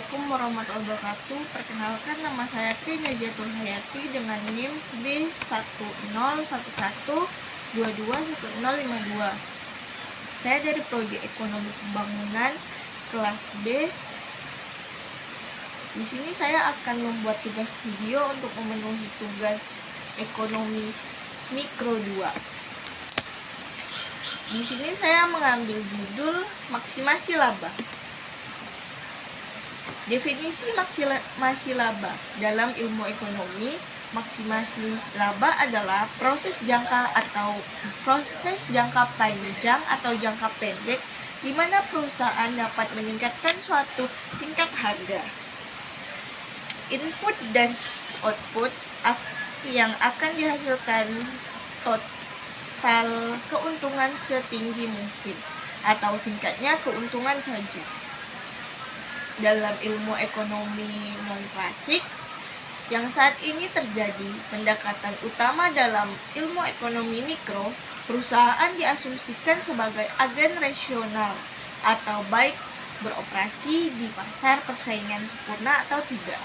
Assalamualaikum warahmatullahi wabarakatuh. Perkenalkan, nama saya Tri Najatul Hayati dengan NIM B1011221052. Saya dari Prodi Ekonomi Pembangunan kelas B. Di sini saya akan membuat tugas video untuk memenuhi tugas ekonomi mikro 2. Di sini saya mengambil judul maksimasi laba. Definisi maksimasi laba dalam ilmu ekonomi, maksimasi laba adalah proses jangka panjang atau jangka pendek di mana perusahaan dapat meningkatkan suatu tingkat harga. Input dan output yang akan dihasilkan total keuntungan setinggi mungkin, atau singkatnya keuntungan saja. Dalam ilmu ekonomi non-klasik yang saat ini terjadi, pendekatan utama dalam ilmu ekonomi mikro, perusahaan diasumsikan sebagai agen rasional atau baik beroperasi di pasar persaingan sempurna atau tidak.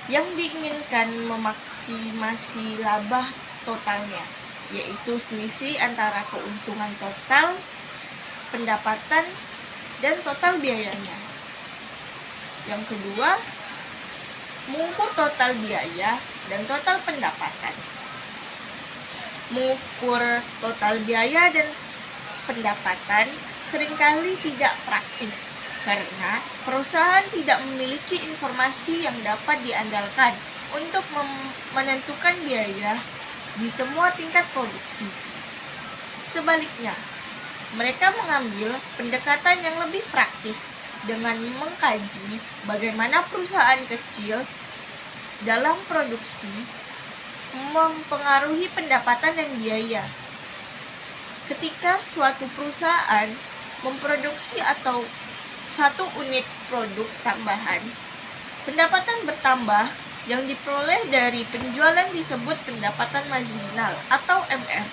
Yang diinginkan memaksimasi laba totalnya, yaitu selisih antara keuntungan total pendapatan dan total biayanya. Yang kedua, mengukur total biaya dan total pendapatan. Mengukur total biaya dan pendapatan seringkali tidak praktis karena perusahaan tidak memiliki informasi yang dapat diandalkan untuk menentukan biaya di semua tingkat produksi. Sebaliknya, mereka mengambil pendekatan yang lebih praktis dengan mengkaji bagaimana perusahaan kecil dalam produksi mempengaruhi pendapatan dan biaya. Ketika suatu perusahaan memproduksi atau satu unit produk tambahan, pendapatan bertambah yang diperoleh dari penjualan disebut pendapatan marginal atau MR.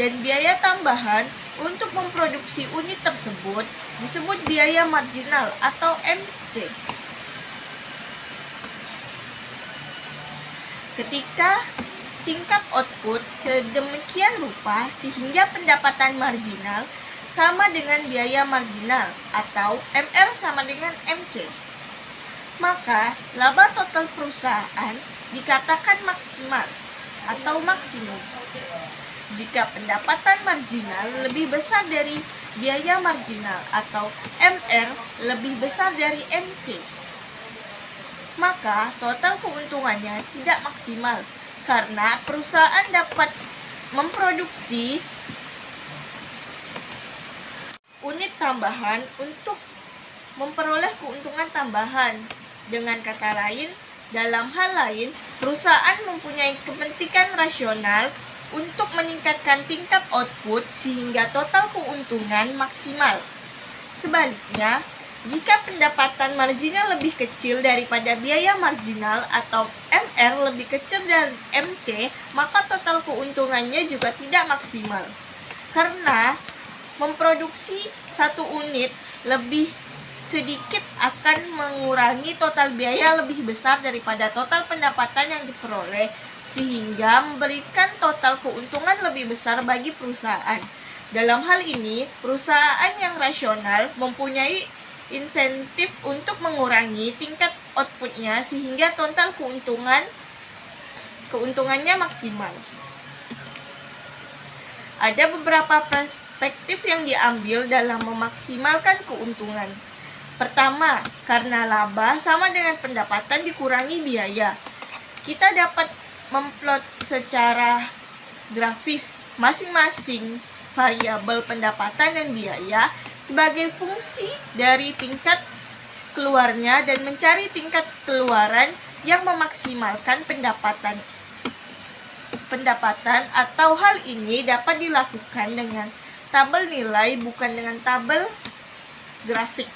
Dan biaya tambahan untuk memproduksi unit tersebut disebut biaya marginal atau MC. Ketika tingkat output sedemikian rupa sehingga pendapatan marginal sama dengan biaya marginal atau MR sama dengan MC, maka laba total perusahaan dikatakan maksimal atau maksimum. Jika pendapatan marginal lebih besar dari biaya marginal atau MR lebih besar dari MC, maka total keuntungannya tidak maksimal karena perusahaan dapat memproduksi unit tambahan untuk memperoleh keuntungan tambahan. Dengan kata lain, dalam hal lain, perusahaan mempunyai kepentingan rasional untuk meningkatkan tingkat output sehingga total keuntungan maksimal. Sebaliknya, jika pendapatan marginal lebih kecil daripada biaya marginal atau MR lebih kecil dari MC, maka total keuntungannya juga tidak maksimal. Karena memproduksi satu unit lebih sedikit akan mengurangi total biaya lebih besar daripada total pendapatan yang diperoleh, sehingga memberikan total keuntungan lebih besar bagi perusahaan. Dalam hal ini, perusahaan yang rasional mempunyai insentif untuk mengurangi tingkat outputnya sehingga total keuntungannya maksimal. Ada beberapa perspektif yang diambil dalam memaksimalkan keuntungan. Pertama, karena laba sama dengan pendapatan dikurangi biaya. Kita dapat memplot secara grafis masing-masing variabel pendapatan dan biaya sebagai fungsi dari tingkat keluarnya dan mencari tingkat keluaran yang memaksimalkan pendapatan atau hal ini dapat dilakukan dengan tabel nilai bukan dengan tabel grafik.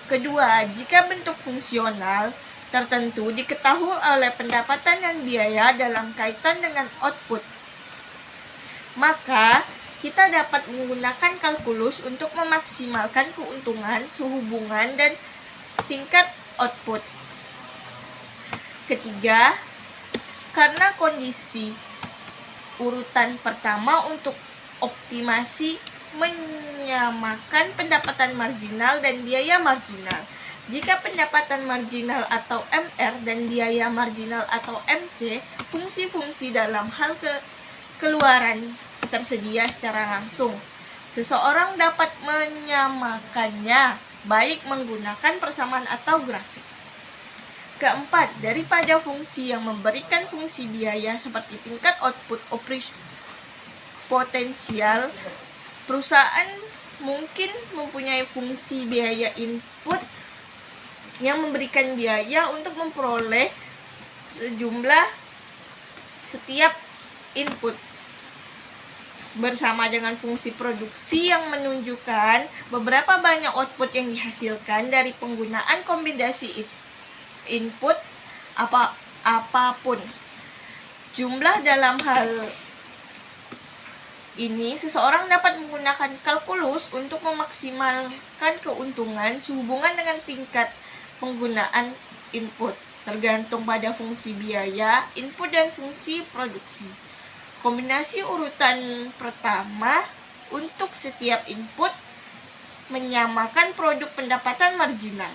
Kedua, jika bentuk fungsional tertentu diketahui oleh pendapatan dan biaya dalam kaitan dengan output, maka kita dapat menggunakan kalkulus untuk memaksimalkan keuntungan, sehubungan, dan tingkat output. Ketiga, karena kondisi urutan pertama untuk optimasi menyamakan pendapatan marginal dan biaya marginal. Jika pendapatan marginal atau MR dan biaya marginal atau MC, fungsi-fungsi dalam hal keluaran tersedia secara langsung. Seseorang dapat menyamakannya baik menggunakan persamaan atau grafik. Keempat, daripada fungsi yang memberikan fungsi biaya seperti tingkat output potensial, perusahaan mungkin mempunyai fungsi biaya input yang memberikan biaya untuk memperoleh sejumlah setiap input, bersama dengan fungsi produksi yang menunjukkan beberapa banyak output yang dihasilkan dari penggunaan kombinasi input apapun. Jumlah dalam hal ini, seseorang dapat menggunakan kalkulus untuk memaksimalkan keuntungan sehubungan dengan tingkat penggunaan input, tergantung pada fungsi biaya, input, dan fungsi produksi. Kombinasi urutan pertama untuk setiap input menyamakan produk pendapatan marginal.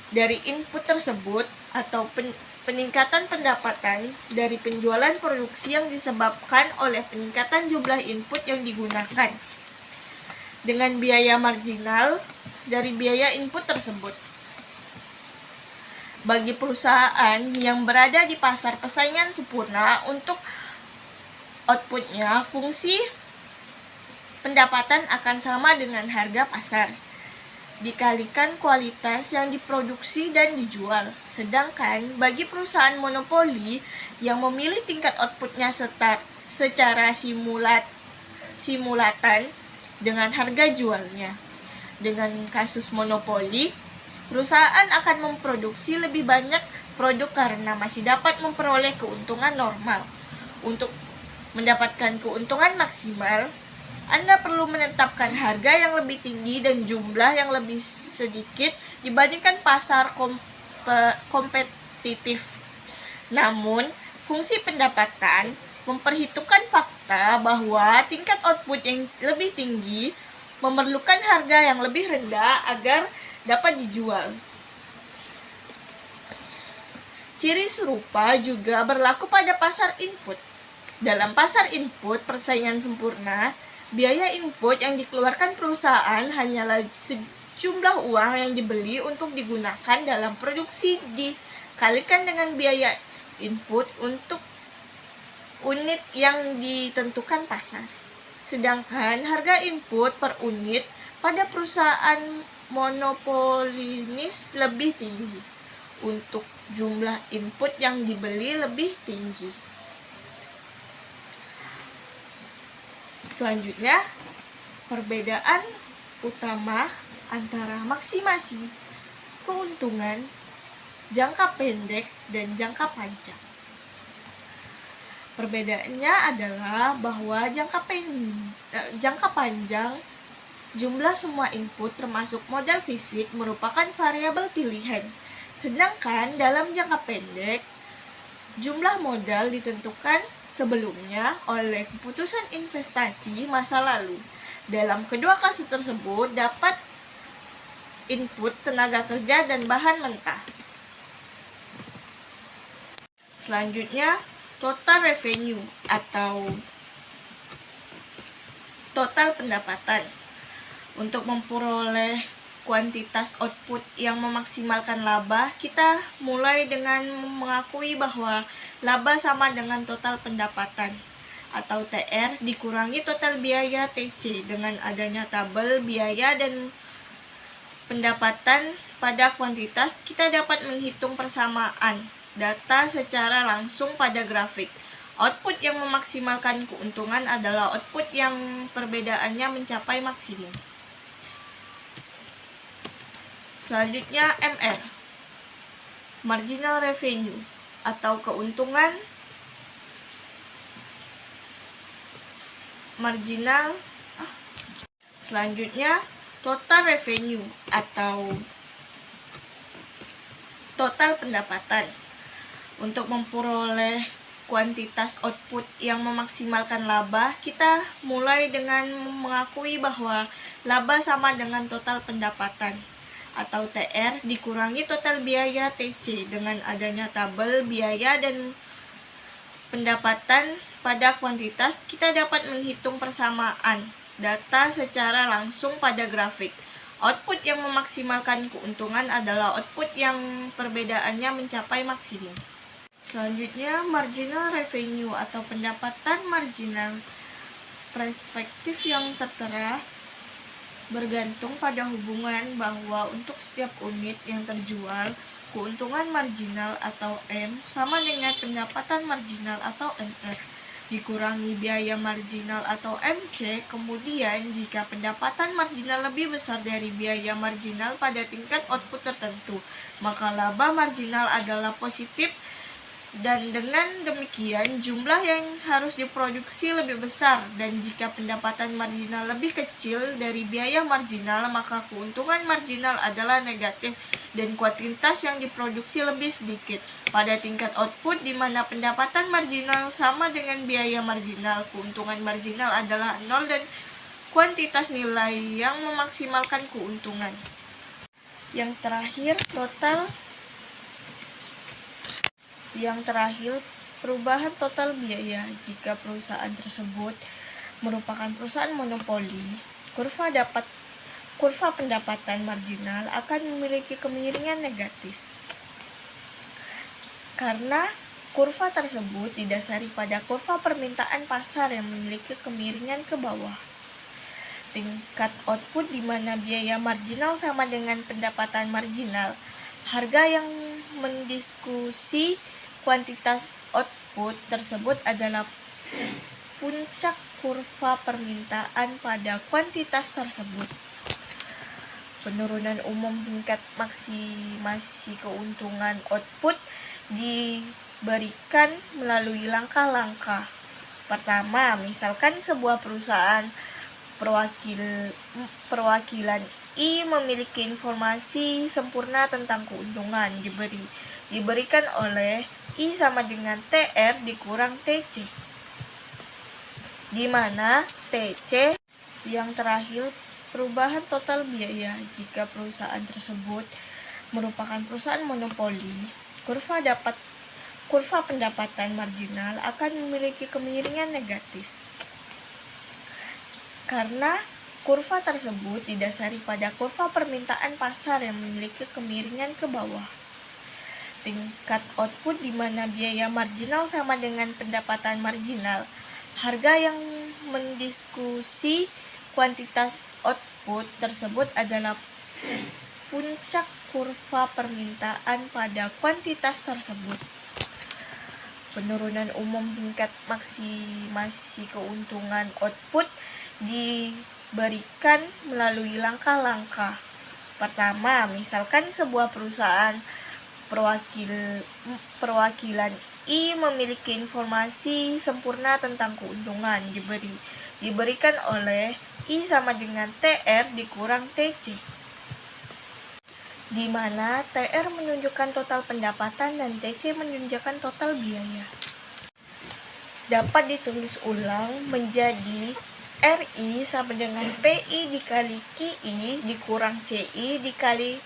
Dari input tersebut atau peningkatan pendapatan dari penjualan produksi yang disebabkan oleh peningkatan jumlah input yang digunakan dengan biaya marginal dari biaya input tersebut. Bagi perusahaan yang berada di pasar persaingan sempurna, untuk outputnya, fungsi pendapatan akan sama dengan harga pasar dikalikan kualitas yang diproduksi dan dijual. Sedangkan bagi perusahaan monopoli yang memilih tingkat outputnya secara simulatan dengan harga jualnya. Dengan kasus monopoli, perusahaan akan memproduksi lebih banyak produk karena masih dapat memperoleh keuntungan normal. Untuk mendapatkan keuntungan maksimal, Anda perlu menetapkan harga yang lebih tinggi dan jumlah yang lebih sedikit dibandingkan pasar kompetitif. Namun, fungsi pendapatan memperhitungkan fakta bahwa tingkat output yang lebih tinggi memerlukan harga yang lebih rendah agar dapat dijual. Ciri serupa juga berlaku pada pasar input. Dalam pasar input persaingan sempurna, biaya input yang dikeluarkan perusahaan hanyalah sejumlah uang yang dibeli untuk digunakan dalam produksi dikalikan dengan biaya input untuk unit yang ditentukan pasar. Sedangkan harga input per unit pada perusahaan monopolinis lebih tinggi untuk jumlah input yang dibeli lebih tinggi. Selanjutnya, perbedaan utama antara maksimasi keuntungan jangka pendek dan jangka panjang. Perbedaannya adalah bahwa jangka panjang, jumlah semua input termasuk modal fisik merupakan variabel pilihan. Sedangkan dalam jangka pendek, jumlah modal ditentukan sebelumnya oleh keputusan investasi masa lalu. Dalam kedua kasus tersebut, dapat input tenaga kerja dan bahan mentah. Selanjutnya, total revenue atau total pendapatan. Untuk memperoleh kuantitas output yang memaksimalkan laba, kita mulai dengan mengakui bahwa laba sama dengan total pendapatan atau TR dikurangi total biaya TC. Dengan adanya tabel biaya dan pendapatan pada kuantitas, kita dapat menghitung persamaan data secara langsung pada grafik. Output yang memaksimalkan keuntungan adalah output yang perbedaannya mencapai maksimum. Selanjutnya MR, marginal revenue atau keuntungan marginal. Selanjutnya, total revenue atau total pendapatan. Untuk memperoleh kuantitas output yang memaksimalkan laba, kita mulai dengan mengakui bahwa laba sama dengan total pendapatan atau TR dikurangi total biaya TC. Dengan adanya tabel biaya dan pendapatan pada kuantitas, kita dapat menghitung persamaan data secara langsung pada grafik. Output yang memaksimalkan keuntungan adalah output yang perbedaannya mencapai maksimum. Selanjutnya, marginal revenue atau pendapatan marginal. Perspektif yang tertera bergantung pada hubungan bahwa untuk setiap unit yang terjual, keuntungan marginal atau M sama dengan pendapatan marginal atau MR dikurangi biaya marginal atau MC. Kemudian, jika pendapatan marginal lebih besar dari biaya marginal pada tingkat output tertentu, maka laba marginal adalah positif, dan dengan demikian jumlah yang harus diproduksi lebih besar. Dan jika pendapatan marginal lebih kecil dari biaya marginal, maka keuntungan marginal adalah negatif dan kuantitas yang diproduksi lebih sedikit. Pada tingkat output di mana pendapatan marginal sama dengan biaya marginal, keuntungan marginal adalah 0 dan kuantitas nilai yang memaksimalkan keuntungan. Yang terakhir, perubahan total biaya. Jika perusahaan tersebut merupakan perusahaan monopoli, kurva pendapatan marginal akan memiliki kemiringan negatif. Karena kurva tersebut didasari pada kurva permintaan pasar yang memiliki kemiringan ke bawah. Tingkat output di mana biaya marginal sama dengan pendapatan marginal. Harga yang mendiskusi kuantitas output tersebut adalah puncak kurva permintaan pada kuantitas tersebut. Penurunan umum tingkat maksimasi keuntungan output diberikan melalui langkah-langkah. Pertama, misalkan sebuah perusahaan perwakilan I memiliki informasi sempurna tentang keuntungan diberikan oleh I sama dengan TR dikurang TC, di mana TC. Yang terakhir, perubahan total biaya. Jika perusahaan tersebut merupakan perusahaan monopoli, kurva pendapatan marginal akan memiliki kemiringan negatif. Karena kurva tersebut didasari pada kurva permintaan pasar yang memiliki kemiringan ke bawah. Tingkat output di mana biaya marginal sama dengan pendapatan marginal. Harga yang mendiskusi kuantitas output tersebut adalah puncak kurva permintaan pada kuantitas tersebut. Penurunan umum tingkat maksimasi keuntungan output diberikan melalui langkah-langkah. Pertama, misalkan sebuah perusahaan perwakilan I memiliki informasi sempurna tentang keuntungan diberikan oleh I sama dengan TR dikurang TC, di mana TR menunjukkan total pendapatan dan TC menunjukkan total biaya. Dapat ditulis ulang menjadi RI sama dengan PI dikali QI dikurang CI dikali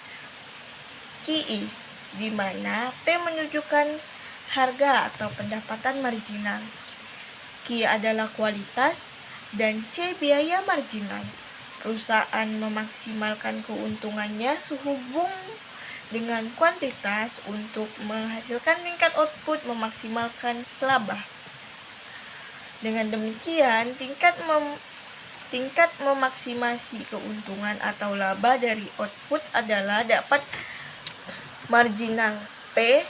QI, di mana P menunjukkan harga atau pendapatan marginal, Q adalah kualitas, dan C biaya marginal. Perusahaan memaksimalkan keuntungannya sehubung dengan kuantitas untuk menghasilkan tingkat output memaksimalkan laba. Dengan demikian, tingkat memaksimasi keuntungan atau laba dari output adalah dapat marginal P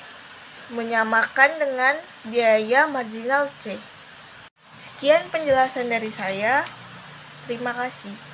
menyamakan dengan biaya marginal C. Sekian penjelasan dari saya. Terima kasih.